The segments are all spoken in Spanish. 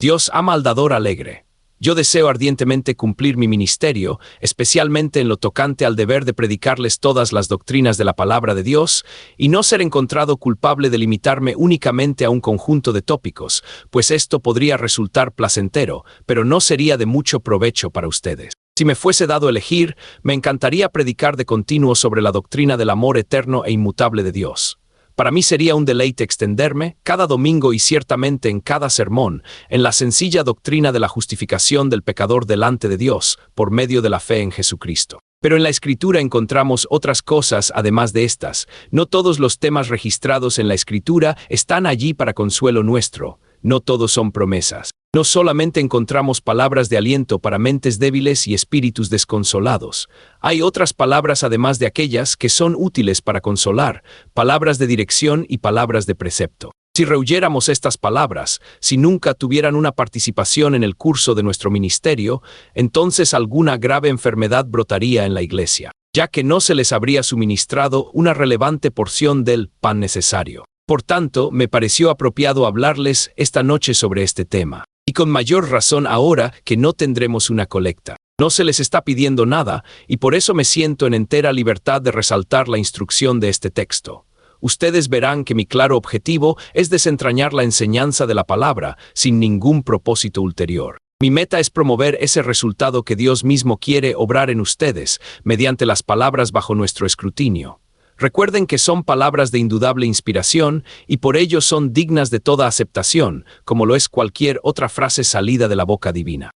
Dios ama al dador alegre. Yo deseo ardientemente cumplir mi ministerio, especialmente en lo tocante al deber de predicarles todas las doctrinas de la palabra de Dios, y no ser encontrado culpable de limitarme únicamente a un conjunto de tópicos, pues esto podría resultar placentero, pero no sería de mucho provecho para ustedes. Si me fuese dado elegir, me encantaría predicar de continuo sobre la doctrina del amor eterno e inmutable de Dios. Para mí sería un deleite extenderme, cada domingo y ciertamente en cada sermón, en la sencilla doctrina de la justificación del pecador delante de Dios, por medio de la fe en Jesucristo. Pero en la Escritura encontramos otras cosas además de estas. No todos los temas registrados en la Escritura están allí para consuelo nuestro. No todos son promesas. No solamente encontramos palabras de aliento para mentes débiles y espíritus desconsolados. Hay otras palabras además de aquellas que son útiles para consolar, palabras de dirección y palabras de precepto. Si rehuyéramos estas palabras, si nunca tuvieran una participación en el curso de nuestro ministerio, entonces alguna grave enfermedad brotaría en la iglesia, ya que no se les habría suministrado una relevante porción del pan necesario. Por tanto, me pareció apropiado hablarles esta noche sobre este tema. Y con mayor razón ahora que no tendremos una colecta. No se les está pidiendo nada, y por eso me siento en entera libertad de resaltar la instrucción de este texto. Ustedes verán que mi claro objetivo es desentrañar la enseñanza de la palabra, sin ningún propósito ulterior. Mi meta es promover ese resultado que Dios mismo quiere obrar en ustedes, mediante las palabras bajo nuestro escrutinio. Recuerden que son palabras de indudable inspiración y por ello son dignas de toda aceptación, como lo es cualquier otra frase salida de la boca divina.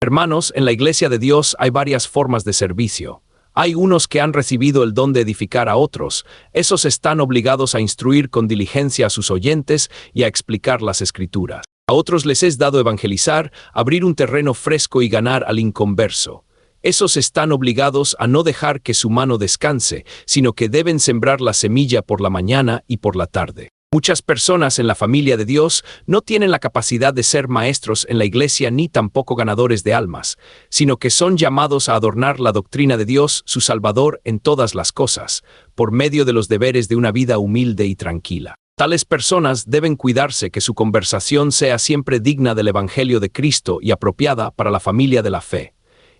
Hermanos, en la Iglesia de Dios hay varias formas de servicio. Hay unos que han recibido el don de edificar a otros. Esos están obligados a instruir con diligencia a sus oyentes y a explicar las Escrituras. A otros les es dado evangelizar, abrir un terreno fresco y ganar al inconverso. Esos están obligados a no dejar que su mano descanse, sino que deben sembrar la semilla por la mañana y por la tarde. Muchas personas en la familia de Dios no tienen la capacidad de ser maestros en la iglesia ni tampoco ganadores de almas, sino que son llamados a adornar la doctrina de Dios, su Salvador, en todas las cosas, por medio de los deberes de una vida humilde y tranquila. Tales personas deben cuidarse que su conversación sea siempre digna del Evangelio de Cristo y apropiada para la familia de la fe.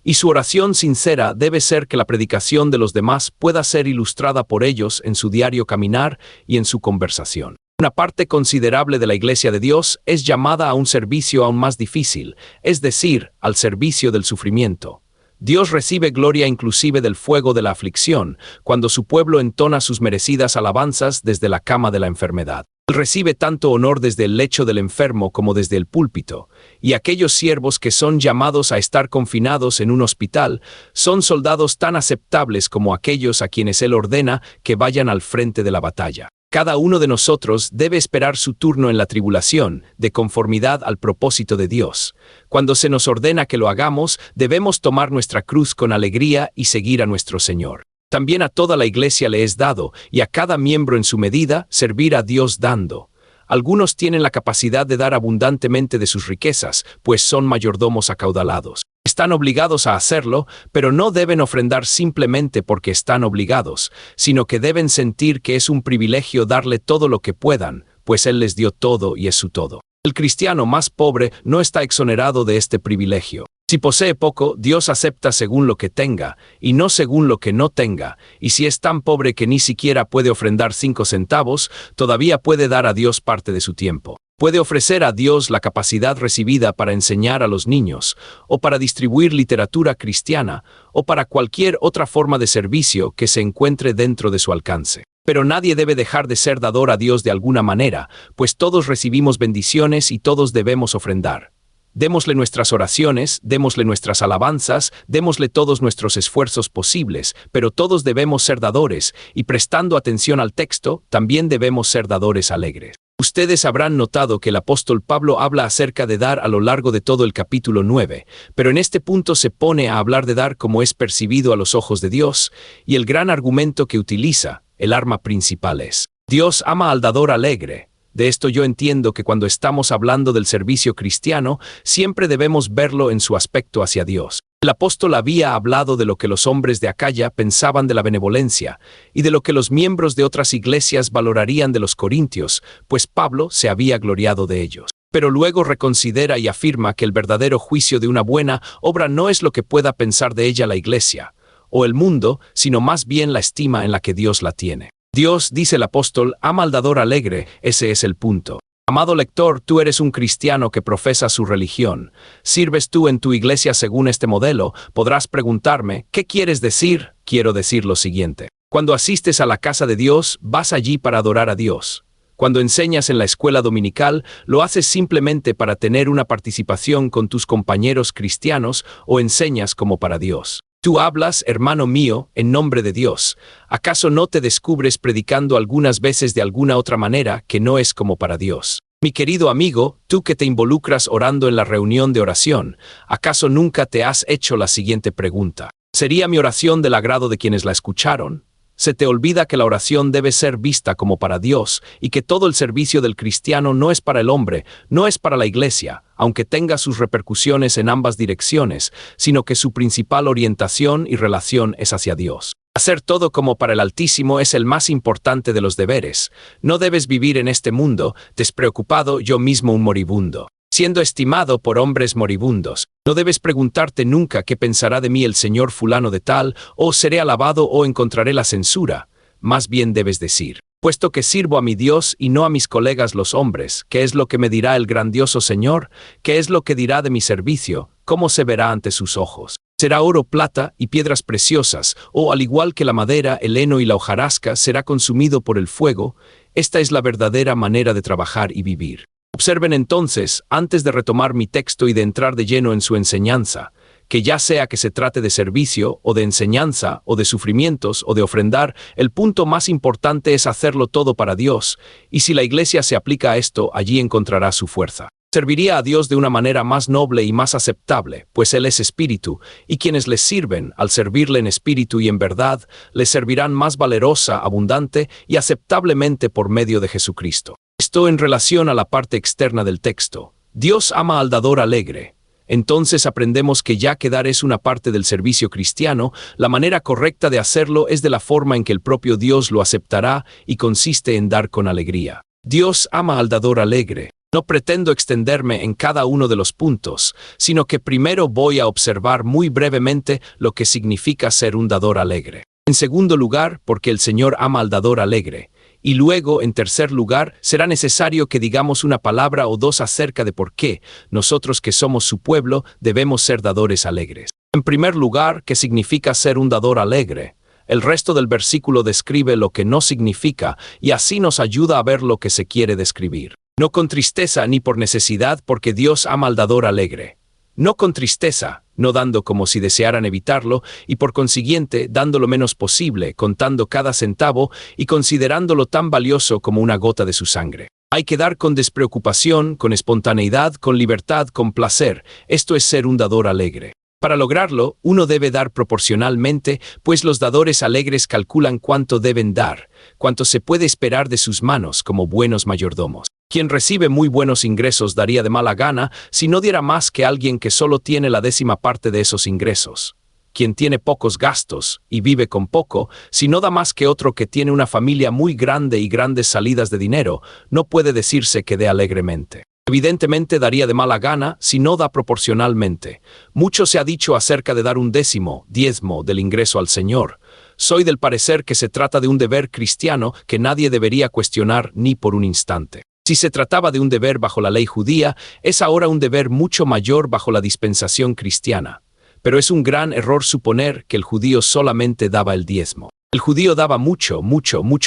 Y su oración sincera debe ser que la predicación de los demás pueda ser ilustrada por ellos en su diario caminar y en su conversación. Una parte considerable de la Iglesia de Dios es llamada a un servicio aún más difícil, es decir, al servicio del sufrimiento. Dios recibe gloria inclusive del fuego de la aflicción, cuando su pueblo entona sus merecidas alabanzas desde la cama de la enfermedad. Él recibe tanto honor desde el lecho del enfermo como desde el púlpito, y aquellos siervos que son llamados a estar confinados en un hospital son soldados tan aceptables como aquellos a quienes Él ordena que vayan al frente de la batalla. Cada uno de nosotros debe esperar su turno en la tribulación, de conformidad al propósito de Dios. Cuando se nos ordena que lo hagamos, debemos tomar nuestra cruz con alegría y seguir a nuestro Señor. También a toda la iglesia le es dado, y a cada miembro en su medida, servir a Dios dando. Algunos tienen la capacidad de dar abundantemente de sus riquezas, pues son mayordomos acaudalados. Están obligados a hacerlo, pero no deben ofrendar simplemente porque están obligados, sino que deben sentir que es un privilegio darle todo lo que puedan, pues Él les dio todo y es su todo. El cristiano más pobre no está exonerado de este privilegio. Si posee poco, Dios acepta según lo que tenga, y no según lo que no tenga, y si es tan pobre que ni siquiera puede ofrendar 5 centavos, todavía puede dar a Dios parte de su tiempo. Puede ofrecer a Dios la capacidad recibida para enseñar a los niños, o para distribuir literatura cristiana, o para cualquier otra forma de servicio que se encuentre dentro de su alcance. Pero nadie debe dejar de ser dador a Dios de alguna manera, pues todos recibimos bendiciones y todos debemos ofrendar. Démosle nuestras oraciones, démosle nuestras alabanzas, démosle todos nuestros esfuerzos posibles, pero todos debemos ser dadores, y prestando atención al texto, también debemos ser dadores alegres. Ustedes habrán notado que el apóstol Pablo habla acerca de dar a lo largo de todo el capítulo 9, pero en este punto se pone a hablar de dar como es percibido a los ojos de Dios, y el gran argumento que utiliza, el arma principal es: Dios ama al dador alegre. De esto yo entiendo que cuando estamos hablando del servicio cristiano, siempre debemos verlo en su aspecto hacia Dios. El apóstol había hablado de lo que los hombres de Acaya pensaban de la benevolencia, y de lo que los miembros de otras iglesias valorarían de los corintios, pues Pablo se había gloriado de ellos. pero luego reconsidera y afirma que el verdadero juicio de una buena obra no es lo que pueda pensar de ella la Iglesia o el mundo, sino más bien la estima en la que Dios la tiene. Dios, dice el apóstol, ama al dador alegre, ese es el punto. Amado lector, tú eres un cristiano que profesa su religión. ¿Sirves tú en tu iglesia según este modelo? Podrás preguntarme, ¿qué quieres decir? Quiero decir lo siguiente. Cuando asistes a la casa de Dios, vas allí para adorar a Dios. Cuando enseñas en la escuela dominical, lo haces simplemente para tener una participación con tus compañeros cristianos o enseñas como para Dios. Tú hablas, hermano mío, en nombre de Dios. ¿Acaso no te descubres predicando algunas veces de alguna otra manera que no es como para Dios? Mi querido amigo, tú que te involucras orando en la reunión de oración, ¿acaso nunca te has hecho la siguiente pregunta? ¿Sería mi oración del agrado de quienes la escucharon? Se te olvida que la oración debe ser vista como para Dios y que todo el servicio del cristiano no es para el hombre, no es para la iglesia, aunque tenga sus repercusiones en ambas direcciones, sino que su principal orientación y relación es hacia Dios. Hacer todo como para el Altísimo es el más importante de los deberes. No debes vivir en este mundo despreocupado, yo mismo un moribundo, siendo estimado por hombres moribundos. No debes preguntarte nunca qué pensará de mí el señor fulano de tal, o seré alabado o encontraré la censura. Más bien debes decir, puesto que sirvo a mi Dios y no a mis colegas los hombres, ¿qué es lo que me dirá el grandioso Señor? ¿Qué es lo que dirá de mi servicio? ¿Cómo se verá ante sus ojos? ¿Será oro, plata y piedras preciosas, o al igual que la madera, el heno y la hojarasca, será consumido por el fuego? Esta es la verdadera manera de trabajar y vivir. Observen entonces, antes de retomar mi texto y de entrar de lleno en su enseñanza, que ya sea que se trate de servicio, o de enseñanza, o de sufrimientos, o de ofrendar, el punto más importante es hacerlo todo para Dios, y si la Iglesia se aplica a esto, allí encontrará su fuerza. Serviría a Dios de una manera más noble y más aceptable, pues Él es espíritu, y quienes les sirven, al servirle en espíritu y en verdad, les servirán más valerosa, abundante y aceptablemente por medio de Jesucristo. Esto en relación a la parte externa del texto. Dios ama al dador alegre. Entonces aprendemos que ya que dar es una parte del servicio cristiano, la manera correcta de hacerlo es de la forma en que el propio Dios lo aceptará y consiste en dar con alegría. Dios ama al dador alegre. No pretendo extenderme en cada uno de los puntos, sino que primero voy a observar muy brevemente lo que significa ser un dador alegre. En segundo lugar, porque el Señor ama al dador alegre. Y luego, en tercer lugar, será necesario que digamos una palabra o dos acerca de por qué nosotros que somos su pueblo debemos ser dadores alegres. En primer lugar, ¿qué significa ser un dador alegre? El resto del versículo describe lo que no significa y así nos ayuda a ver lo que se quiere describir. No con tristeza ni por necesidad, porque Dios ama al dador alegre. No con tristeza, no dando como si desearan evitarlo, y por consiguiente dando lo menos posible, contando cada centavo y considerándolo tan valioso como una gota de su sangre. Hay que dar con despreocupación, con espontaneidad, con libertad, con placer. Esto es ser un dador alegre. Para lograrlo, uno debe dar proporcionalmente, pues los dadores alegres calculan cuánto deben dar, cuánto se puede esperar de sus manos como buenos mayordomos. Quien recibe muy buenos ingresos daría de mala gana si no diera más que alguien que solo tiene la décima parte de esos ingresos. Quien tiene pocos gastos y vive con poco, si no da más que otro que tiene una familia muy grande y grandes salidas de dinero, no puede decirse que dé alegremente. Evidentemente daría de mala gana si no da proporcionalmente. Mucho se ha dicho acerca de dar un diezmo del ingreso al Señor. Soy del parecer que se trata de un deber cristiano que nadie debería cuestionar ni por un instante. Si se trataba de un deber bajo la ley judía, es ahora un deber mucho mayor bajo la dispensación cristiana. Pero es un gran error suponer que el judío solamente daba el diezmo. El judío daba mucho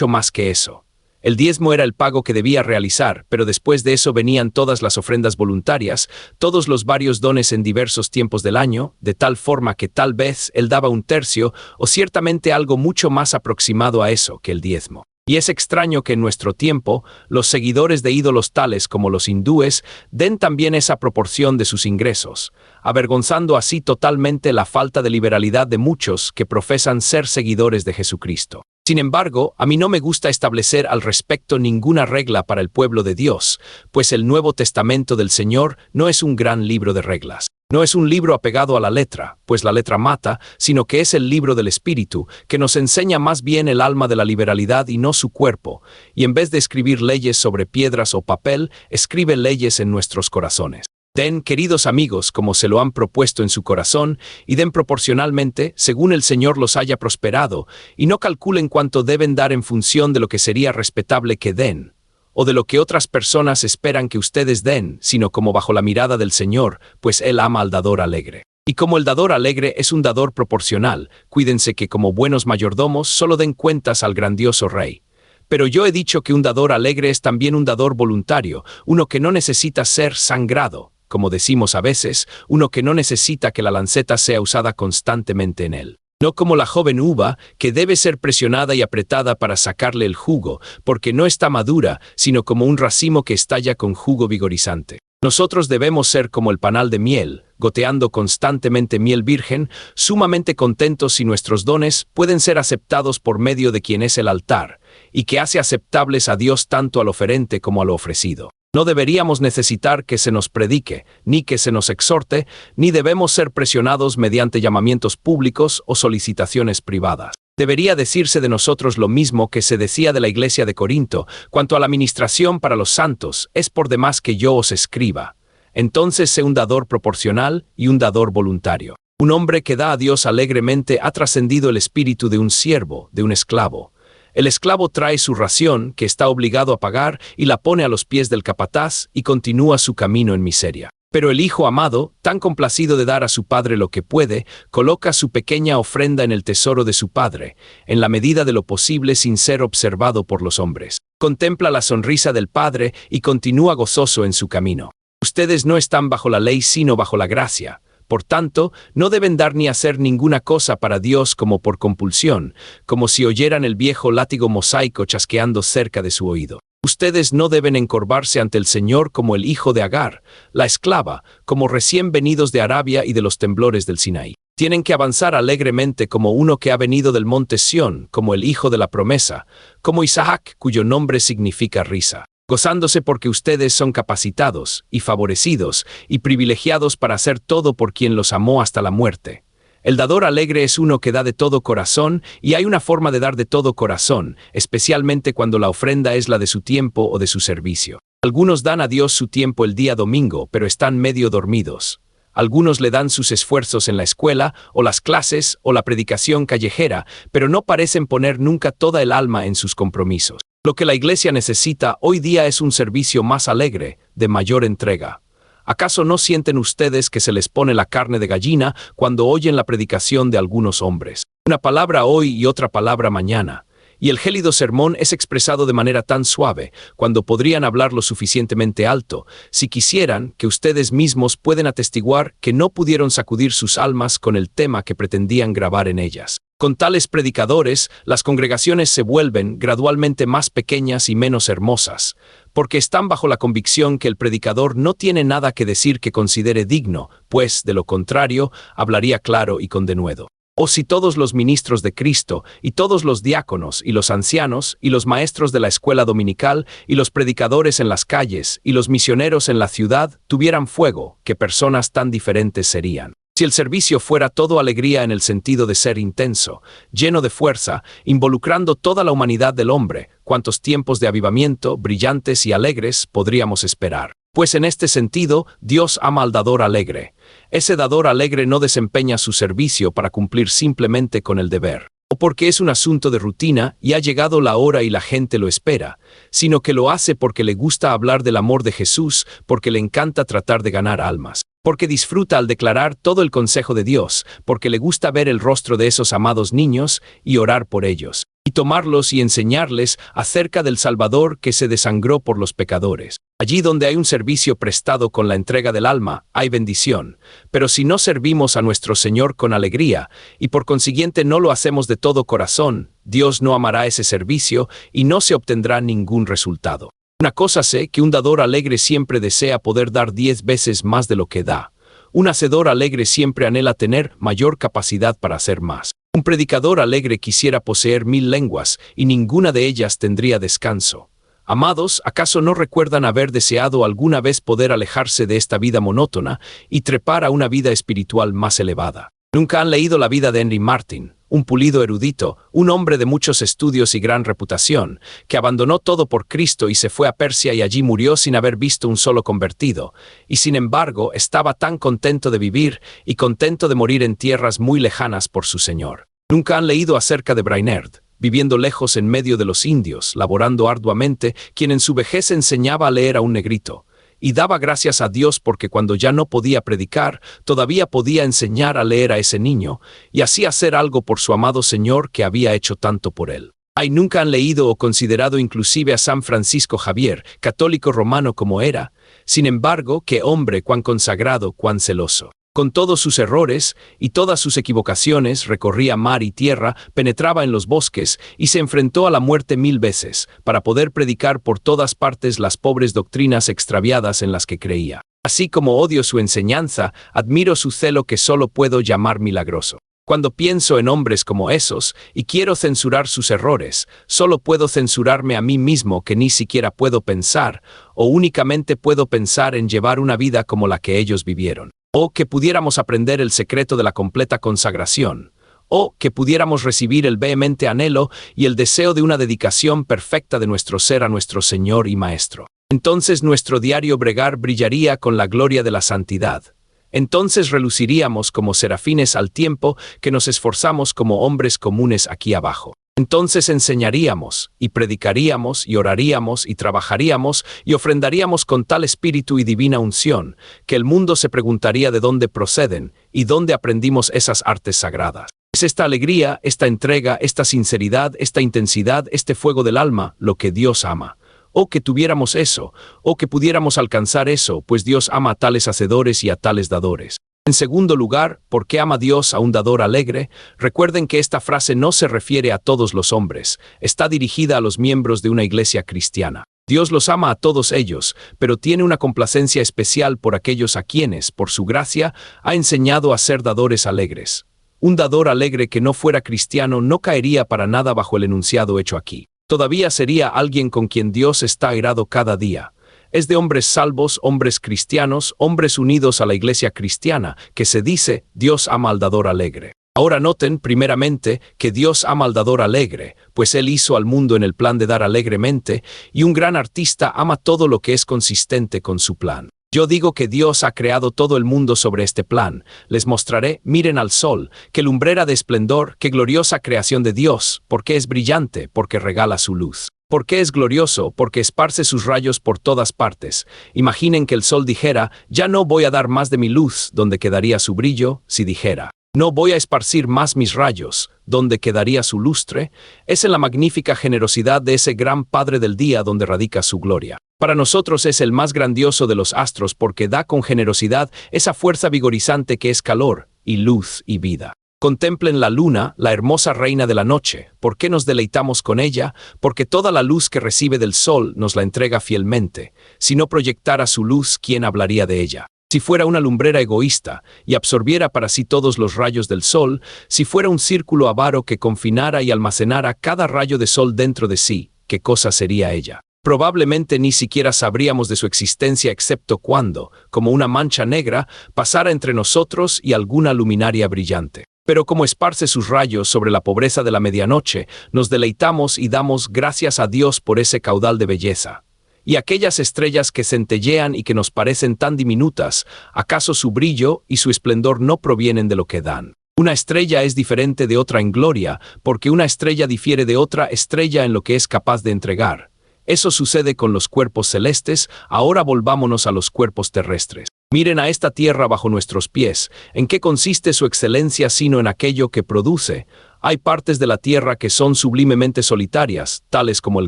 más que eso. El diezmo era el pago que debía realizar, pero después de eso venían todas las ofrendas voluntarias, todos los varios dones en diversos tiempos del año, de tal forma que tal vez él daba un tercio, o ciertamente algo mucho más aproximado a eso que el diezmo. Y es extraño que en nuestro tiempo, los seguidores de ídolos tales como los hindúes den también esa proporción de sus ingresos, avergonzando así totalmente la falta de liberalidad de muchos que profesan ser seguidores de Jesucristo. Sin embargo, a mí no me gusta establecer al respecto ninguna regla para el pueblo de Dios, pues el Nuevo Testamento del Señor no es un gran libro de reglas. No es un libro apegado a la letra, pues la letra mata, sino que es el libro del Espíritu, que nos enseña más bien el alma de la liberalidad y no su cuerpo, y en vez de escribir leyes sobre piedras o papel, escribe leyes en nuestros corazones. Den, queridos amigos, como se lo han propuesto en su corazón, y den proporcionalmente, según el Señor los haya prosperado, y no calculen cuánto deben dar en función de lo que sería respetable que den, o de lo que otras personas esperan que ustedes den, sino como bajo la mirada del Señor, pues Él ama al dador alegre. Y como el dador alegre es un dador proporcional, cuídense que como buenos mayordomos solo den cuentas al grandioso Rey. Pero yo he dicho que un dador alegre es también un dador voluntario, uno que no necesita ser sangrado, como decimos a veces, uno que no necesita que la lanceta sea usada constantemente en él. No como la joven uva, que debe ser presionada y apretada para sacarle el jugo, porque no está madura, sino como un racimo que estalla con jugo vigorizante. Nosotros debemos ser como el panal de miel, goteando constantemente miel virgen, sumamente contentos si nuestros dones pueden ser aceptados por medio de quien es el altar, y que hace aceptables a Dios tanto al oferente como a lo ofrecido. No deberíamos necesitar que se nos predique, ni que se nos exhorte, ni debemos ser presionados mediante llamamientos públicos o solicitaciones privadas. Debería decirse de nosotros lo mismo que se decía de la iglesia de Corinto, cuanto a la ministración para los santos, es por demás que yo os escriba. Entonces sé un dador proporcional y un dador voluntario. Un hombre que da a Dios alegremente ha trascendido el espíritu de un siervo, de un esclavo. El esclavo trae su ración, que está obligado a pagar, y la pone a los pies del capataz, y continúa su camino en miseria. Pero el hijo amado, tan complacido de dar a su padre lo que puede, coloca su pequeña ofrenda en el tesoro de su padre, en la medida de lo posible sin ser observado por los hombres. Contempla la sonrisa del padre y continúa gozoso en su camino. Ustedes no están bajo la ley sino bajo la gracia. Por tanto, no deben dar ni hacer ninguna cosa para Dios como por compulsión, como si oyeran el viejo látigo mosaico chasqueando cerca de su oído. Ustedes no deben encorvarse ante el Señor como el hijo de Agar, la esclava, como recién venidos de Arabia y de los temblores del Sinaí. Tienen que avanzar alegremente como uno que ha venido del monte Sión, como el hijo de la promesa, como Isaac, cuyo nombre significa risa. Gozándose porque ustedes son capacitados, y favorecidos, y privilegiados para hacer todo por quien los amó hasta la muerte. El dador alegre es uno que da de todo corazón, y hay una forma de dar de todo corazón, especialmente cuando la ofrenda es la de su tiempo o de su servicio. Algunos dan a Dios su tiempo el día domingo, pero están medio dormidos. Algunos le dan sus esfuerzos en la escuela, o las clases, o la predicación callejera, pero no parecen poner nunca toda el alma en sus compromisos. Lo que la iglesia necesita hoy día es un servicio más alegre, de mayor entrega. ¿Acaso no sienten ustedes que se les pone la carne de gallina cuando oyen la predicación de algunos hombres? Una palabra hoy y otra palabra mañana. Y el gélido sermón es expresado de manera tan suave, cuando podrían hablar lo suficientemente alto, si quisieran, que ustedes mismos pueden atestiguar que no pudieron sacudir sus almas con el tema que pretendían grabar en ellas. Con tales predicadores, las congregaciones se vuelven gradualmente más pequeñas y menos hermosas, porque están bajo la convicción que el predicador no tiene nada que decir que considere digno, pues, de lo contrario, hablaría claro y con denuedo. O si todos los ministros de Cristo, y todos los diáconos, y los ancianos, y los maestros de la escuela dominical, y los predicadores en las calles, y los misioneros en la ciudad, tuvieran fuego, ¿qué personas tan diferentes serían? Si el servicio fuera todo alegría en el sentido de ser intenso, lleno de fuerza, involucrando toda la humanidad del hombre, ¿cuántos tiempos de avivamiento, brillantes y alegres, podríamos esperar? Pues en este sentido, Dios ama al dador alegre. Ese dador alegre no desempeña su servicio para cumplir simplemente con el deber, o porque es un asunto de rutina y ha llegado la hora y la gente lo espera, sino que lo hace porque le gusta hablar del amor de Jesús, porque le encanta tratar de ganar almas, porque disfruta al declarar todo el consejo de Dios, porque le gusta ver el rostro de esos amados niños y orar por ellos, y tomarlos y enseñarles acerca del Salvador que se desangró por los pecadores. Allí donde hay un servicio prestado con la entrega del alma, hay bendición. Pero si no servimos a nuestro Señor con alegría, y por consiguiente no lo hacemos de todo corazón, Dios no amará ese servicio y no se obtendrá ningún resultado. Una cosa sé, que un dador alegre siempre desea poder dar 10 veces más de lo que da. Un hacedor alegre siempre anhela tener mayor capacidad para hacer más. Un predicador alegre quisiera poseer 1000 lenguas, y ninguna de ellas tendría descanso. Amados, ¿acaso no recuerdan haber deseado alguna vez poder alejarse de esta vida monótona y trepar a una vida espiritual más elevada? ¿Nunca han leído la vida de Henry Martyn, un pulido erudito, un hombre de muchos estudios y gran reputación, que abandonó todo por Cristo y se fue a Persia y allí murió sin haber visto un solo convertido, y sin embargo estaba tan contento de vivir y contento de morir en tierras muy lejanas por su Señor? ¿Nunca han leído acerca de Brainerd, viviendo lejos en medio de los indios, laborando arduamente, quien en su vejez enseñaba a leer a un negrito? Y daba gracias a Dios porque cuando ya no podía predicar, todavía podía enseñar a leer a ese niño, y así hacer algo por su amado Señor que había hecho tanto por él. Ay, nunca han leído o considerado inclusive a San Francisco Javier, católico romano como era. Sin embargo, qué hombre, cuán consagrado, cuán celoso. Con todos sus errores y todas sus equivocaciones, recorría mar y tierra, penetraba en los bosques y se enfrentó a la muerte 1000 veces, para poder predicar por todas partes las pobres doctrinas extraviadas en las que creía. Así como odio su enseñanza, admiro su celo que solo puedo llamar milagroso. Cuando pienso en hombres como esos, y quiero censurar sus errores, solo puedo censurarme a mí mismo que ni siquiera puedo pensar, o únicamente puedo pensar en llevar una vida como la que ellos vivieron. O que pudiéramos aprender el secreto de la completa consagración, o que pudiéramos recibir el vehemente anhelo y el deseo de una dedicación perfecta de nuestro ser a nuestro Señor y Maestro. Entonces nuestro diario bregar brillaría con la gloria de la santidad. Entonces reluciríamos como serafines al tiempo que nos esforzamos como hombres comunes aquí abajo. Entonces enseñaríamos, y predicaríamos, y oraríamos, y trabajaríamos, y ofrendaríamos con tal espíritu y divina unción, que el mundo se preguntaría de dónde proceden, y dónde aprendimos esas artes sagradas. Es esta alegría, esta entrega, esta sinceridad, esta intensidad, este fuego del alma, lo que Dios ama. O que tuviéramos eso, o que pudiéramos alcanzar eso, pues Dios ama a tales hacedores y a tales dadores. En segundo lugar, ¿por qué ama Dios a un dador alegre? Recuerden que esta frase no se refiere a todos los hombres, está dirigida a los miembros de una iglesia cristiana. Dios los ama a todos ellos, pero tiene una complacencia especial por aquellos a quienes, por su gracia, ha enseñado a ser dadores alegres. Un dador alegre que no fuera cristiano no caería para nada bajo el enunciado hecho aquí. Todavía sería alguien con quien Dios está airado cada día. Es de hombres salvos, hombres cristianos, hombres unidos a la iglesia cristiana, que se dice, Dios ama al dador alegre. Ahora noten, primeramente, que Dios ama al dador alegre, pues Él hizo al mundo en el plan de dar alegremente, y un gran artista ama todo lo que es consistente con su plan. Yo digo que Dios ha creado todo el mundo sobre este plan. Les mostraré, miren al sol, qué lumbrera de esplendor, qué gloriosa creación de Dios, porque es brillante, porque regala su luz. ¿Por qué es glorioso? Porque esparce sus rayos por todas partes. Imaginen que el sol dijera, ya no voy a dar más de mi luz, ¿dónde quedaría su brillo? Si dijera, no voy a esparcir más mis rayos, ¿dónde quedaría su lustre? Es en la magnífica generosidad de ese gran Padre del día donde radica su gloria. Para nosotros es el más grandioso de los astros porque da con generosidad esa fuerza vigorizante que es calor, y luz, y vida. Contemplen la luna, la hermosa reina de la noche. ¿Por qué nos deleitamos con ella? Porque toda la luz que recibe del sol nos la entrega fielmente. Si no proyectara su luz, ¿quién hablaría de ella? Si fuera una lumbrera egoísta y absorbiera para sí todos los rayos del sol, si fuera un círculo avaro que confinara y almacenara cada rayo de sol dentro de sí, ¿qué cosa sería ella? Probablemente ni siquiera sabríamos de su existencia excepto cuando, como una mancha negra, pasara entre nosotros y alguna luminaria brillante. Pero como esparce sus rayos sobre la pobreza de la medianoche, nos deleitamos y damos gracias a Dios por ese caudal de belleza. Y aquellas estrellas que centellean y que nos parecen tan diminutas, ¿acaso su brillo y su esplendor no provienen de lo que dan? Una estrella es diferente de otra en gloria, porque una estrella difiere de otra estrella en lo que es capaz de entregar. Eso sucede con los cuerpos celestes, ahora volvámonos a los cuerpos terrestres. Miren a esta tierra bajo nuestros pies. ¿En qué consiste su excelencia sino en aquello que produce? Hay partes de la tierra que son sublimemente solitarias, tales como el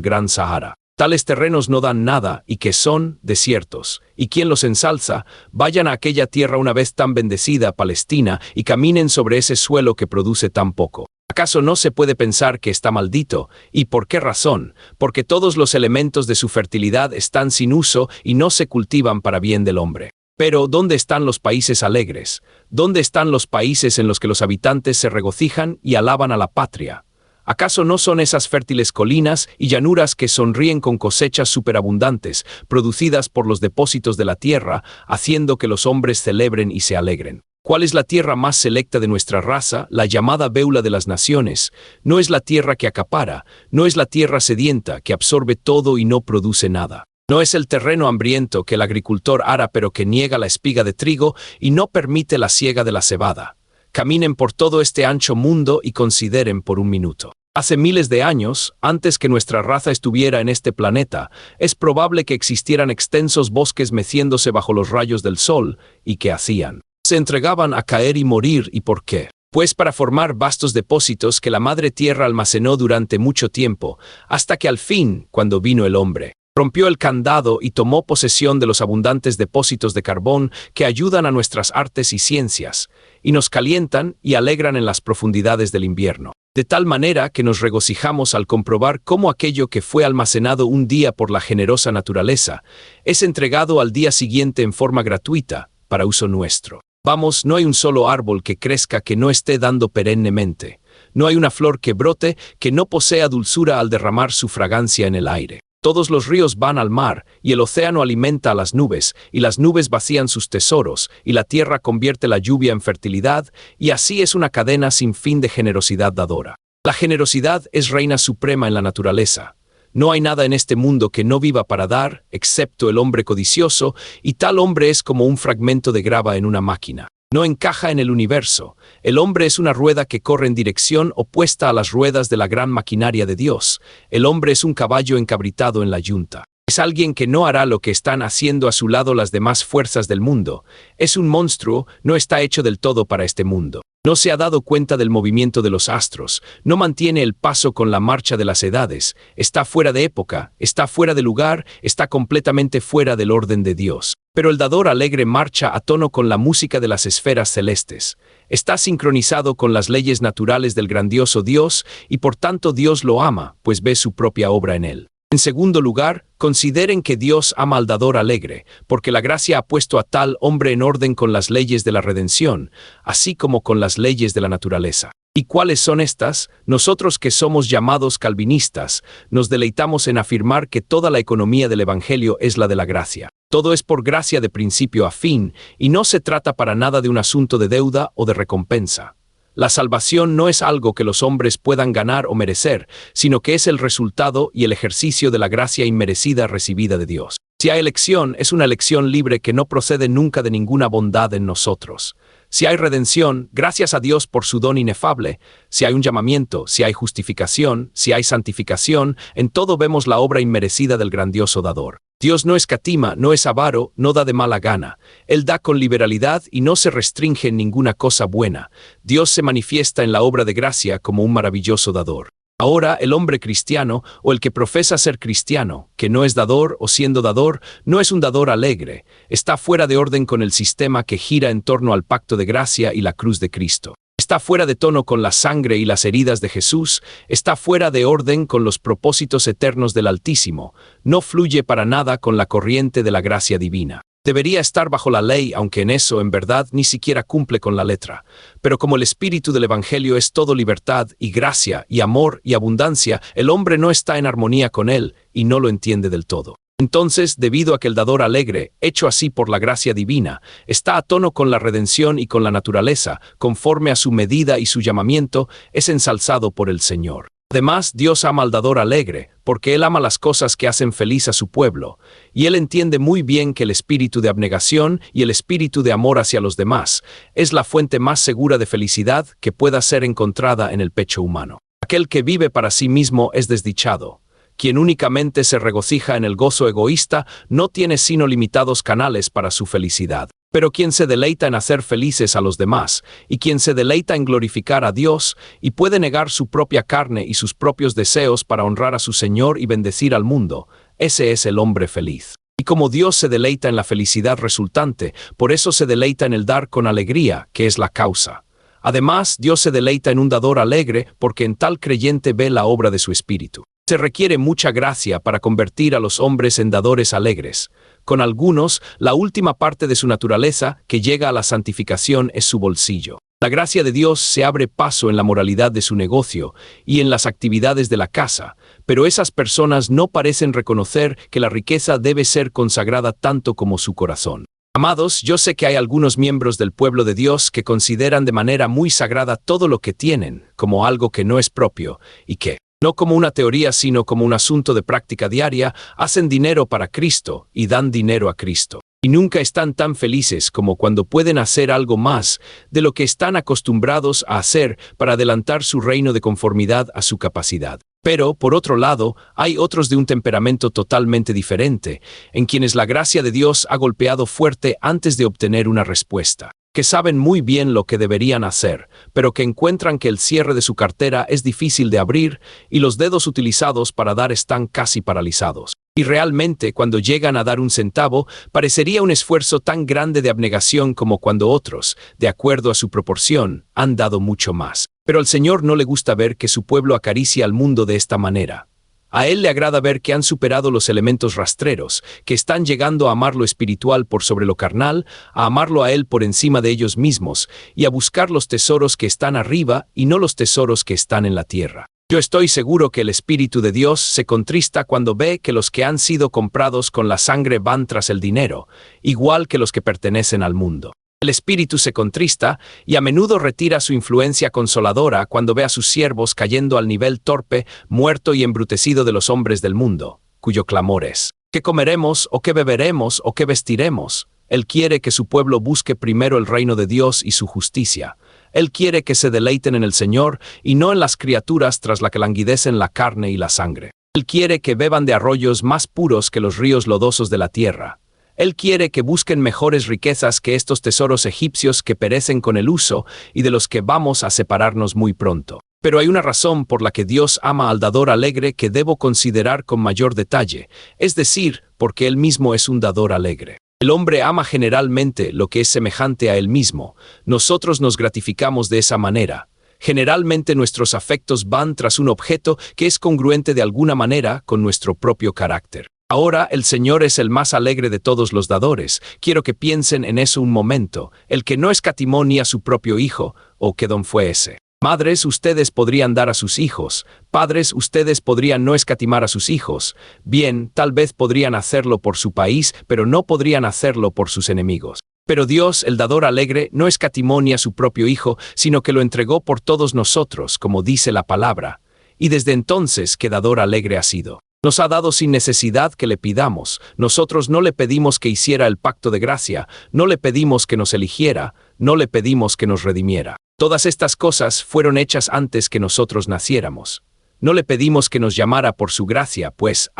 Gran Sahara. Tales terrenos no dan nada y que son desiertos. ¿Y quién los ensalza? Vayan a aquella tierra una vez tan bendecida, Palestina, y caminen sobre ese suelo que produce tan poco. ¿Acaso no se puede pensar que está maldito? ¿Y por qué razón? Porque todos los elementos de su fertilidad están sin uso y no se cultivan para bien del hombre. Pero, ¿dónde están los países alegres? ¿Dónde están los países en los que los habitantes se regocijan y alaban a la patria? ¿Acaso no son esas fértiles colinas y llanuras que sonríen con cosechas superabundantes, producidas por los depósitos de la tierra, haciendo que los hombres celebren y se alegren? ¿Cuál es la tierra más selecta de nuestra raza, la llamada Beula de las naciones? No es la tierra que acapara, no es la tierra sedienta, que absorbe todo y no produce nada. No es el terreno hambriento que el agricultor ara pero que niega la espiga de trigo y no permite la siega de la cebada. Caminen por todo este ancho mundo y consideren por un minuto. Hace miles de años, antes que nuestra raza estuviera en este planeta, es probable que existieran extensos bosques meciéndose bajo los rayos del sol, y ¿qué hacían? Se entregaban a caer y morir, ¿y por qué? Pues para formar vastos depósitos que la madre tierra almacenó durante mucho tiempo, hasta que al fin, cuando vino el hombre, rompió el candado y tomó posesión de los abundantes depósitos de carbón que ayudan a nuestras artes y ciencias, y nos calientan y alegran en las profundidades del invierno. De tal manera que nos regocijamos al comprobar cómo aquello que fue almacenado un día por la generosa naturaleza es entregado al día siguiente en forma gratuita para uso nuestro. Vamos, no hay un solo árbol que crezca que no esté dando perennemente. No hay una flor que brote que no posea dulzura al derramar su fragancia en el aire. Todos los ríos van al mar, y el océano alimenta a las nubes, y las nubes vacían sus tesoros, y la tierra convierte la lluvia en fertilidad, y así es una cadena sin fin de generosidad dadora. La generosidad es reina suprema en la naturaleza. No hay nada en este mundo que no viva para dar, excepto el hombre codicioso, y tal hombre es como un fragmento de grava en una máquina. No encaja en el universo. El hombre es una rueda que corre en dirección opuesta a las ruedas de la gran maquinaria de Dios. El hombre es un caballo encabritado en la yunta. Es alguien que no hará lo que están haciendo a su lado las demás fuerzas del mundo. Es un monstruo, no está hecho del todo para este mundo. No se ha dado cuenta del movimiento de los astros, no mantiene el paso con la marcha de las edades, está fuera de época, está fuera de lugar, está completamente fuera del orden de Dios. Pero el dador alegre marcha a tono con la música de las esferas celestes. Está sincronizado con las leyes naturales del grandioso Dios y por tanto Dios lo ama, pues ve su propia obra en él. En segundo lugar, consideren que Dios ama al dador alegre, porque la gracia ha puesto a tal hombre en orden con las leyes de la redención, así como con las leyes de la naturaleza. ¿Y cuáles son estas? Nosotros que somos llamados calvinistas, nos deleitamos en afirmar que toda la economía del Evangelio es la de la gracia. Todo es por gracia de principio a fin, y no se trata para nada de un asunto de deuda o de recompensa. La salvación no es algo que los hombres puedan ganar o merecer, sino que es el resultado y el ejercicio de la gracia inmerecida recibida de Dios. Si hay elección, es una elección libre que no procede nunca de ninguna bondad en nosotros. Si hay redención, gracias a Dios por su don inefable. Si hay un llamamiento, si hay justificación, si hay santificación, en todo vemos la obra inmerecida del grandioso dador. Dios no escatima, no es avaro, no da de mala gana. Él da con liberalidad y no se restringe en ninguna cosa buena. Dios se manifiesta en la obra de gracia como un maravilloso dador. Ahora, el hombre cristiano, o el que profesa ser cristiano, que no es dador o siendo dador, no es un dador alegre, está fuera de orden con el sistema que gira en torno al pacto de gracia y la cruz de Cristo. Está fuera de tono con la sangre y las heridas de Jesús, está fuera de orden con los propósitos eternos del Altísimo, no fluye para nada con la corriente de la gracia divina. Debería estar bajo la ley, aunque en eso, en verdad, ni siquiera cumple con la letra. Pero como el espíritu del Evangelio es todo libertad y gracia y amor y abundancia, el hombre no está en armonía con él y no lo entiende del todo. Entonces, debido a que el dador alegre, hecho así por la gracia divina, está a tono con la redención y con la naturaleza, conforme a su medida y su llamamiento, es ensalzado por el Señor. Además, Dios ama al dador alegre, porque Él ama las cosas que hacen feliz a su pueblo, y Él entiende muy bien que el espíritu de abnegación y el espíritu de amor hacia los demás es la fuente más segura de felicidad que pueda ser encontrada en el pecho humano. Aquel que vive para sí mismo es desdichado. Quien únicamente se regocija en el gozo egoísta no tiene sino limitados canales para su felicidad. Pero quien se deleita en hacer felices a los demás, y quien se deleita en glorificar a Dios, y puede negar su propia carne y sus propios deseos para honrar a su Señor y bendecir al mundo, ese es el hombre feliz. Y como Dios se deleita en la felicidad resultante, por eso se deleita en el dar con alegría, que es la causa. Además, Dios se deleita en un dador alegre, porque en tal creyente ve la obra de su espíritu. Se requiere mucha gracia para convertir a los hombres en dadores alegres. Con algunos, la última parte de su naturaleza, que llega a la santificación, es su bolsillo. La gracia de Dios se abre paso en la moralidad de su negocio y en las actividades de la casa, pero esas personas no parecen reconocer que la riqueza debe ser consagrada tanto como su corazón. Amados, yo sé que hay algunos miembros del pueblo de Dios que consideran de manera muy sagrada todo lo que tienen como algo que no es propio y que, no como una teoría sino como un asunto de práctica diaria, hacen dinero para Cristo y dan dinero a Cristo. Y nunca están tan felices como cuando pueden hacer algo más de lo que están acostumbrados a hacer para adelantar su reino de conformidad a su capacidad. Pero, por otro lado, hay otros de un temperamento totalmente diferente, en quienes la gracia de Dios ha golpeado fuerte antes de obtener una respuesta, que saben muy bien lo que deberían hacer, pero que encuentran que el cierre de su cartera es difícil de abrir y los dedos utilizados para dar están casi paralizados. Y realmente, cuando llegan a dar un centavo, parecería un esfuerzo tan grande de abnegación como cuando otros, de acuerdo a su proporción, han dado mucho más. Pero al Señor no le gusta ver que su pueblo acaricia al mundo de esta manera. A Él le agrada ver que han superado los elementos rastreros, que están llegando a amar lo espiritual por sobre lo carnal, a amarlo a Él por encima de ellos mismos, y a buscar los tesoros que están arriba y no los tesoros que están en la tierra. Yo estoy seguro que el Espíritu de Dios se contrista cuando ve que los que han sido comprados con la sangre van tras el dinero, igual que los que pertenecen al mundo. El Espíritu se contrista y a menudo retira su influencia consoladora cuando ve a sus siervos cayendo al nivel torpe, muerto y embrutecido de los hombres del mundo, cuyo clamor es: ¿qué comeremos, o qué beberemos, o qué vestiremos? Él quiere que su pueblo busque primero el reino de Dios y su justicia. Él quiere que se deleiten en el Señor y no en las criaturas tras la que languidecen la carne y la sangre. Él quiere que beban de arroyos más puros que los ríos lodosos de la tierra. Él quiere que busquen mejores riquezas que estos tesoros egipcios que perecen con el uso y de los que vamos a separarnos muy pronto. Pero hay una razón por la que Dios ama al dador alegre que debo considerar con mayor detalle, es decir, porque Él mismo es un dador alegre. El hombre ama generalmente lo que es semejante a él mismo. Nosotros nos gratificamos de esa manera. Generalmente nuestros afectos van tras un objeto que es congruente de alguna manera con nuestro propio carácter. Ahora el Señor es el más alegre de todos los dadores. Quiero que piensen en eso un momento. El que no escatimó ni a su propio hijo, ¿o qué don fue ese? Madres, ustedes podrían dar a sus hijos. Padres, ustedes podrían no escatimar a sus hijos. Bien, tal vez podrían hacerlo por su país, pero no podrían hacerlo por sus enemigos. Pero Dios, el dador alegre, no escatimó ni a su propio hijo, sino que lo entregó por todos nosotros, como dice la palabra. Y desde entonces, ¿qué dador alegre ha sido? Nos ha dado sin necesidad que le pidamos. Nosotros no le pedimos que hiciera el pacto de gracia, no le pedimos que nos eligiera, no le pedimos que nos redimiera. Todas estas cosas fueron hechas antes que nosotros naciéramos. No le pedimos que nos llamara por su gracia, pues,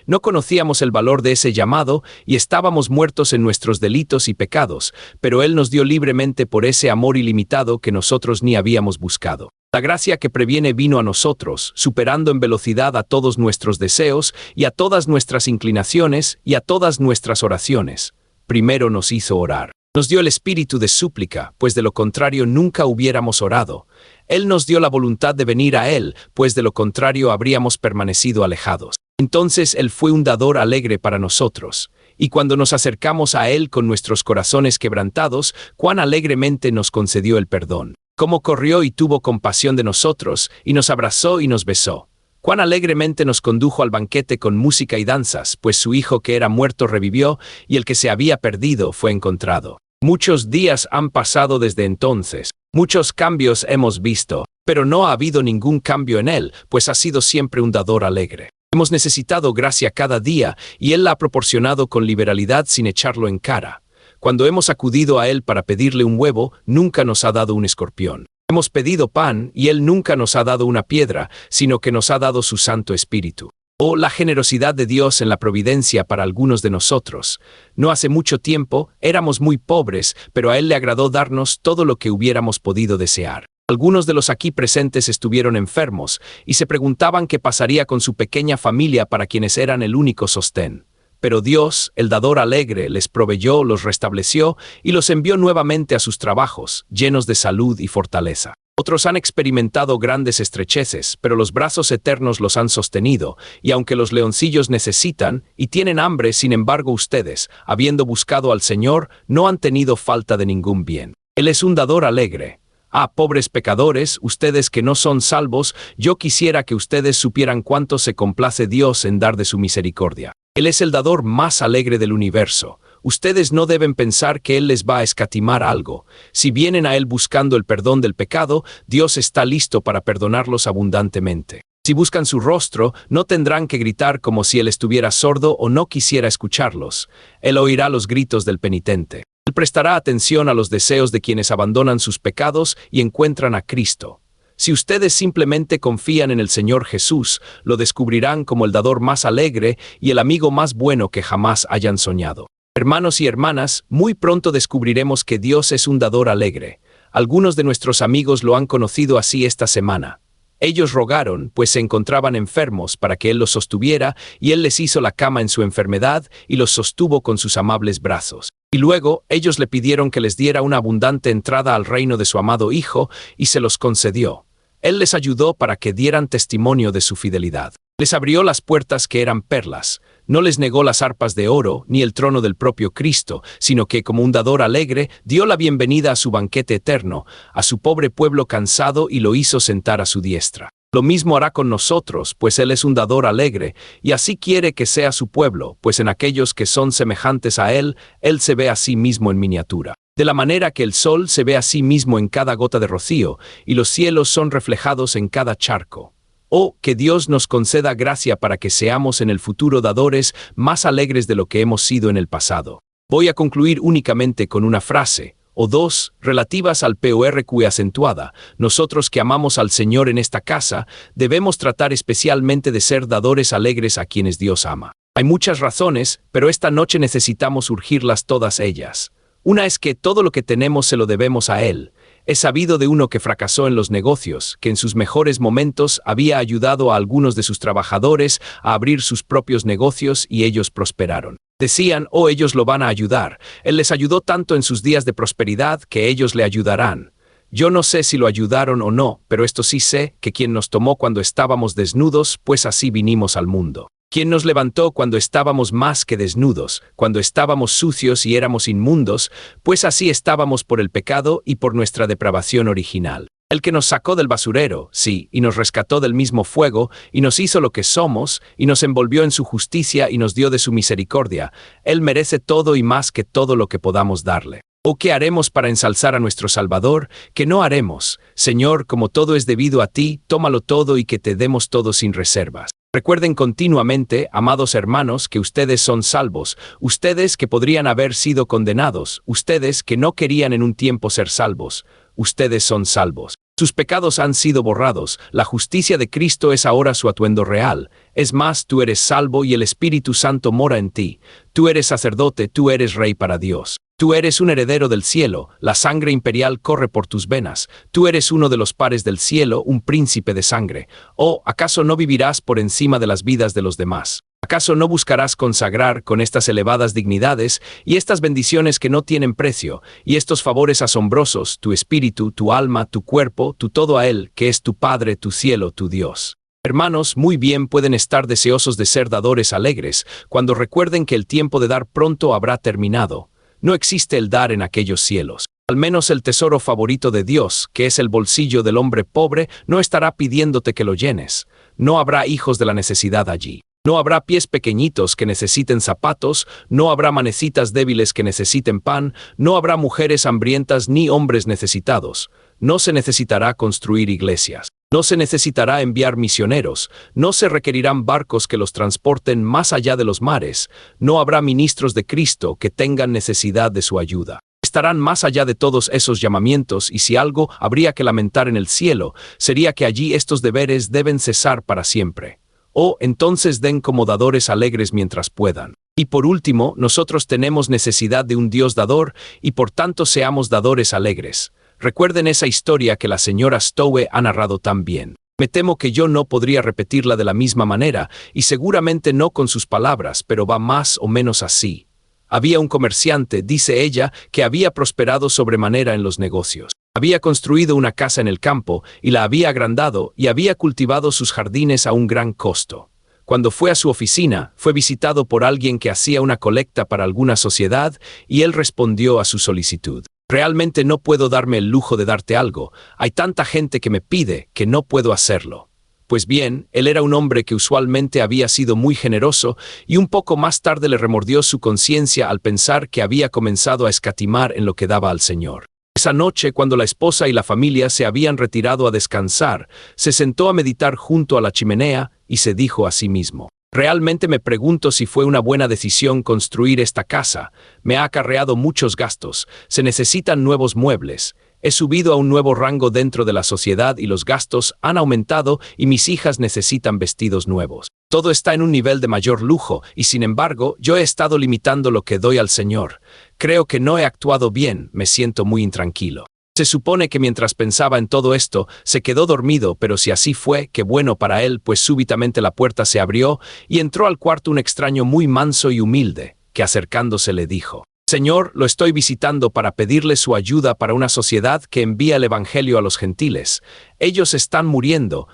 no conocíamos el valor de ese llamado y estábamos muertos en nuestros delitos y pecados, pero Él nos dio libremente por ese amor ilimitado que nosotros ni habíamos buscado. La gracia que previene vino a nosotros, superando en velocidad a todos nuestros deseos y a todas nuestras inclinaciones y a todas nuestras oraciones. Primero nos hizo orar. Nos dio el espíritu de súplica, pues de lo contrario nunca hubiéramos orado. Él nos dio la voluntad de venir a Él, pues de lo contrario habríamos permanecido alejados. Entonces Él fue un dador alegre para nosotros. Y cuando nos acercamos a Él con nuestros corazones quebrantados, cuán alegremente nos concedió el perdón. Cómo corrió y tuvo compasión de nosotros, y nos abrazó y nos besó. Cuán alegremente nos condujo al banquete con música y danzas, pues su hijo que era muerto revivió, y el que se había perdido fue encontrado. Muchos días han pasado desde entonces, muchos cambios hemos visto, pero no ha habido ningún cambio en Él, pues ha sido siempre un dador alegre. Hemos necesitado gracia cada día, y Él la ha proporcionado con liberalidad sin echarlo en cara. Cuando hemos acudido a Él para pedirle un huevo, nunca nos ha dado un escorpión. Hemos pedido pan, y Él nunca nos ha dado una piedra, sino que nos ha dado su Santo Espíritu. Oh, la generosidad de Dios en la providencia para algunos de nosotros. No hace mucho tiempo éramos muy pobres, pero a Él le agradó darnos todo lo que hubiéramos podido desear. Algunos de los aquí presentes estuvieron enfermos y se preguntaban qué pasaría con su pequeña familia para quienes eran el único sostén. Pero Dios, el dador alegre, les proveyó, los restableció y los envió nuevamente a sus trabajos, llenos de salud y fortaleza. Otros han experimentado grandes estrecheces, pero los brazos eternos los han sostenido, y aunque los leoncillos necesitan y tienen hambre, sin embargo ustedes, habiendo buscado al Señor, no han tenido falta de ningún bien. Él es un dador alegre. Ah, pobres pecadores, ustedes que no son salvos, yo quisiera que ustedes supieran cuánto se complace Dios en dar de su misericordia. Él es el dador más alegre del universo. Ustedes no deben pensar que Él les va a escatimar algo. Si vienen a Él buscando el perdón del pecado, Dios está listo para perdonarlos abundantemente. Si buscan su rostro, no tendrán que gritar como si Él estuviera sordo o no quisiera escucharlos. Él oirá los gritos del penitente. Él prestará atención a los deseos de quienes abandonan sus pecados y encuentran a Cristo. Si ustedes simplemente confían en el Señor Jesús, lo descubrirán como el dador más alegre y el amigo más bueno que jamás hayan soñado. Hermanos y hermanas, muy pronto descubriremos que Dios es un dador alegre. Algunos de nuestros amigos lo han conocido así esta semana. Ellos rogaron, pues se encontraban enfermos, para que Él los sostuviera, y Él les hizo la cama en su enfermedad y los sostuvo con sus amables brazos. Y luego ellos le pidieron que les diera una abundante entrada al reino de su amado Hijo, y se los concedió. Él les ayudó para que dieran testimonio de su fidelidad. Les abrió las puertas que eran perlas. No les negó las arpas de oro, ni el trono del propio Cristo, sino que, como un dador alegre, dio la bienvenida a su banquete eterno, a su pobre pueblo cansado y lo hizo sentar a su diestra. Lo mismo hará con nosotros, pues Él es un dador alegre, y así quiere que sea su pueblo, pues en aquellos que son semejantes a Él, Él se ve a sí mismo en miniatura. De la manera que el sol se ve a sí mismo en cada gota de rocío, y los cielos son reflejados en cada charco. Oh, que Dios nos conceda gracia para que seamos en el futuro dadores más alegres de lo que hemos sido en el pasado. Voy a concluir únicamente con una frase, o dos, relativas al PORQ acentuada. Nosotros que amamos al Señor en esta casa, debemos tratar especialmente de ser dadores alegres a quienes Dios ama. Hay muchas razones, pero esta noche necesitamos urgirlas todas ellas. Una es que todo lo que tenemos se lo debemos a Él. Es sabido de uno que fracasó en los negocios, que en sus mejores momentos había ayudado a algunos de sus trabajadores a abrir sus propios negocios y ellos prosperaron. Decían, oh, ellos lo van a ayudar. Él les ayudó tanto en sus días de prosperidad que ellos le ayudarán. Yo no sé si lo ayudaron o no, pero esto sí sé, que quien nos tomó cuando estábamos desnudos, pues así vinimos al mundo. Quien nos levantó cuando estábamos más que desnudos, cuando estábamos sucios y éramos inmundos, pues así estábamos por el pecado y por nuestra depravación original. El que nos sacó del basurero, sí, y nos rescató del mismo fuego, y nos hizo lo que somos, y nos envolvió en su justicia y nos dio de su misericordia. Él merece todo y más que todo lo que podamos darle. ¿O qué haremos para ensalzar a nuestro Salvador? ¿Qué no haremos? Señor, como todo es debido a ti, tómalo todo y que te demos todo sin reservas. Recuerden continuamente, amados hermanos, que ustedes son salvos, ustedes que podrían haber sido condenados, ustedes que no querían en un tiempo ser salvos, ustedes son salvos. Sus pecados han sido borrados, la justicia de Cristo es ahora su atuendo real. Es más, tú eres salvo y el Espíritu Santo mora en ti. Tú eres sacerdote, tú eres rey para Dios. Tú eres un heredero del cielo, la sangre imperial corre por tus venas. Tú eres uno de los pares del cielo, un príncipe de sangre. ¿O acaso no vivirás por encima de las vidas de los demás? ¿Acaso no buscarás consagrar con estas elevadas dignidades y estas bendiciones que no tienen precio, y estos favores asombrosos, tu espíritu, tu alma, tu cuerpo, tu todo a Él, que es tu Padre, tu cielo, tu Dios? Hermanos, muy bien pueden estar deseosos de ser dadores alegres, cuando recuerden que el tiempo de dar pronto habrá terminado. No existe el dar en aquellos cielos. Al menos el tesoro favorito de Dios, que es el bolsillo del hombre pobre, no estará pidiéndote que lo llenes. No habrá hijos de la necesidad allí. No habrá pies pequeñitos que necesiten zapatos, no habrá manecitas débiles que necesiten pan, no habrá mujeres hambrientas ni hombres necesitados. No se necesitará construir iglesias. No se necesitará enviar misioneros, no se requerirán barcos que los transporten más allá de los mares, no habrá ministros de Cristo que tengan necesidad de su ayuda. Estarán más allá de todos esos llamamientos y si algo habría que lamentar en el cielo, sería que allí estos deberes deben cesar para siempre. O entonces den como dadores alegres mientras puedan. Y por último, nosotros tenemos necesidad de un Dios dador y por tanto seamos dadores alegres. Recuerden esa historia que la señora Stowe ha narrado tan bien. Me temo que yo no podría repetirla de la misma manera, y seguramente no con sus palabras, pero va más o menos así. Había un comerciante, dice ella, que había prosperado sobremanera en los negocios. Había construido una casa en el campo, y la había agrandado, y había cultivado sus jardines a un gran costo. Cuando fue a su oficina, fue visitado por alguien que hacía una colecta para alguna sociedad, y él respondió a su solicitud. Realmente no puedo darme el lujo de darte algo. Hay tanta gente que me pide que no puedo hacerlo. Pues bien, él era un hombre que usualmente había sido muy generoso y un poco más tarde le remordió su conciencia al pensar que había comenzado a escatimar en lo que daba al Señor. Esa noche, cuando la esposa y la familia se habían retirado a descansar, se sentó a meditar junto a la chimenea y se dijo a sí mismo: realmente me pregunto si fue una buena decisión construir esta casa. Me ha acarreado muchos gastos, se necesitan nuevos muebles. He subido a un nuevo rango dentro de la sociedad y los gastos han aumentado y mis hijas necesitan vestidos nuevos. Todo está en un nivel de mayor lujo y sin embargo yo he estado limitando lo que doy al Señor. Creo que no he actuado bien, me siento muy intranquilo. Se supone que mientras pensaba en todo esto, se quedó dormido, pero si así fue, qué bueno para él, pues súbitamente la puerta se abrió y entró al cuarto un extraño muy manso y humilde, que acercándose le dijo: Señor, lo estoy visitando para pedirle su ayuda para una sociedad que envía el Evangelio a los gentiles. Ellos están muriendo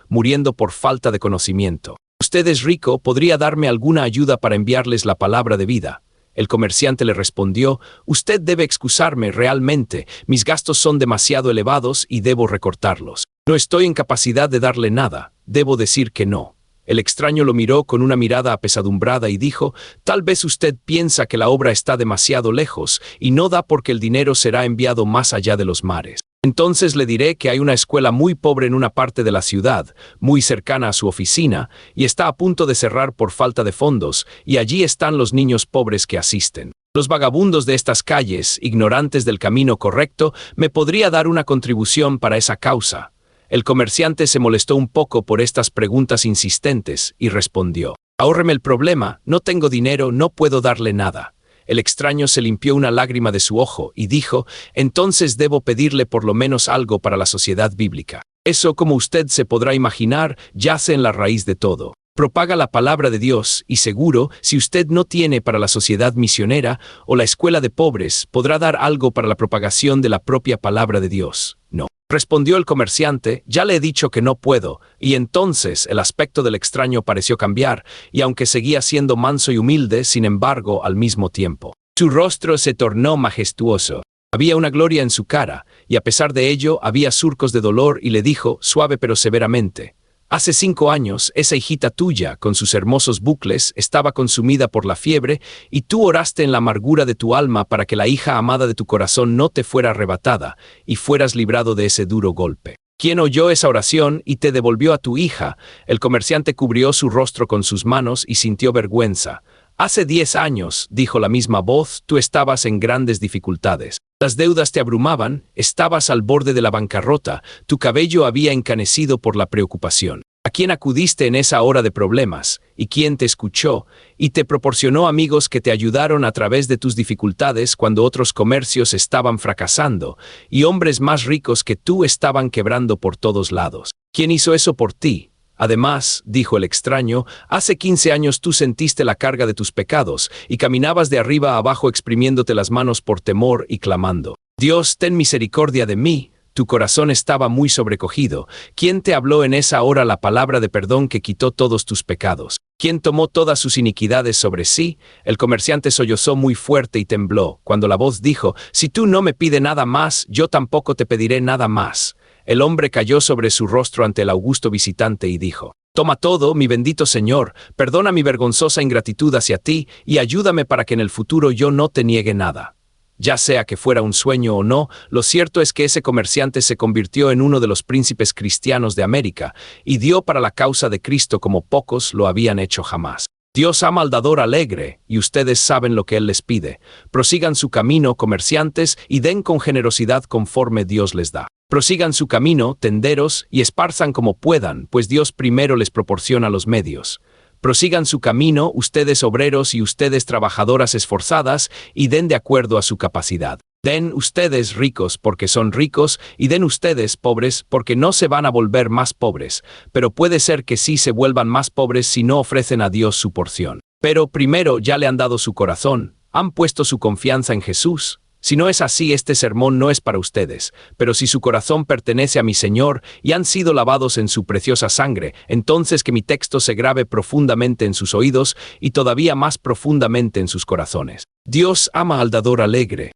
por falta de conocimiento. Usted es rico, ¿podría darme alguna ayuda para enviarles la palabra de vida? El comerciante le respondió: usted debe excusarme realmente, mis gastos son demasiado elevados y debo recortarlos. No estoy en capacidad de darle nada, debo decir que no. El extraño lo miró con una mirada apesadumbrada y dijo: tal vez usted piensa que la obra está demasiado lejos y no da porque el dinero será enviado más allá de los mares. Entonces le diré que hay una escuela muy pobre en una parte de la ciudad, muy cercana a su oficina, y está a punto de cerrar por falta de fondos, y allí están los niños pobres que asisten. Los vagabundos de estas calles, ignorantes del camino correcto, me podría dar una contribución para esa causa. El comerciante se molestó un poco por estas preguntas insistentes y respondió: ahórreme el problema, no tengo dinero, no puedo darle nada. El extraño se limpió una lágrima de su ojo y dijo: entonces debo pedirle por lo menos algo para la sociedad bíblica. Eso, como usted se podrá imaginar, yace en la raíz de todo. Propaga la palabra de Dios y seguro, si usted no tiene para la sociedad misionera o la escuela de pobres, podrá dar algo para la propagación de la propia palabra de Dios. No. Respondió el comerciante: ya le he dicho que no puedo. Y entonces el aspecto del extraño pareció cambiar, y aunque seguía siendo manso y humilde, sin embargo, al mismo tiempo, su rostro se tornó majestuoso. Había una gloria en su cara, y a pesar de ello había surcos de dolor, y le dijo, suave pero severamente: hace 5 años, esa hijita tuya, con sus hermosos bucles, estaba consumida por la fiebre, y tú oraste en la amargura de tu alma para que la hija amada de tu corazón no te fuera arrebatada, y fueras librado de ese duro golpe. ¿Quién oyó esa oración y te devolvió a tu hija? El comerciante cubrió su rostro con sus manos y sintió vergüenza. Hace 10 años, dijo la misma voz, tú estabas en grandes dificultades. Las deudas te abrumaban, estabas al borde de la bancarrota, tu cabello había encanecido por la preocupación. ¿A quién acudiste en esa hora de problemas? ¿Y quién te escuchó? Y te proporcionó amigos que te ayudaron a través de tus dificultades cuando otros comercios estaban fracasando, y hombres más ricos que tú estaban quebrando por todos lados. ¿Quién hizo eso por ti? Además, dijo el extraño, hace 15 años tú sentiste la carga de tus pecados y caminabas de arriba a abajo exprimiéndote las manos por temor y clamando: Dios, ten misericordia de mí. Tu corazón estaba muy sobrecogido. ¿Quién te habló en esa hora la palabra de perdón que quitó todos tus pecados? ¿Quién tomó todas sus iniquidades sobre sí? El comerciante sollozó muy fuerte y tembló, cuando la voz dijo: si tú no me pides nada más, yo tampoco te pediré nada más. El hombre cayó sobre su rostro ante el augusto visitante y dijo: toma todo, mi bendito Señor, perdona mi vergonzosa ingratitud hacia ti y ayúdame para que en el futuro yo no te niegue nada. Ya sea que fuera un sueño o no, lo cierto es que ese comerciante se convirtió en uno de los príncipes cristianos de América y dio para la causa de Cristo como pocos lo habían hecho jamás. Dios ama al dador alegre, y ustedes saben lo que Él les pide. Prosigan su camino, comerciantes, y den con generosidad conforme Dios les da. Prosigan su camino, tenderos, y esparzan como puedan, pues Dios primero les proporciona los medios. Prosigan su camino, ustedes obreros y ustedes trabajadoras esforzadas, y den de acuerdo a su capacidad. Den ustedes ricos porque son ricos, y den ustedes pobres porque no se van a volver más pobres, pero puede ser que sí se vuelvan más pobres si no ofrecen a Dios su porción. Pero primero ya le han dado su corazón, han puesto su confianza en Jesús. Si no es así, este sermón no es para ustedes, pero si su corazón pertenece a mi Señor y han sido lavados en su preciosa sangre, entonces que mi texto se grabe profundamente en sus oídos y todavía más profundamente en sus corazones. Dios ama al dador alegre.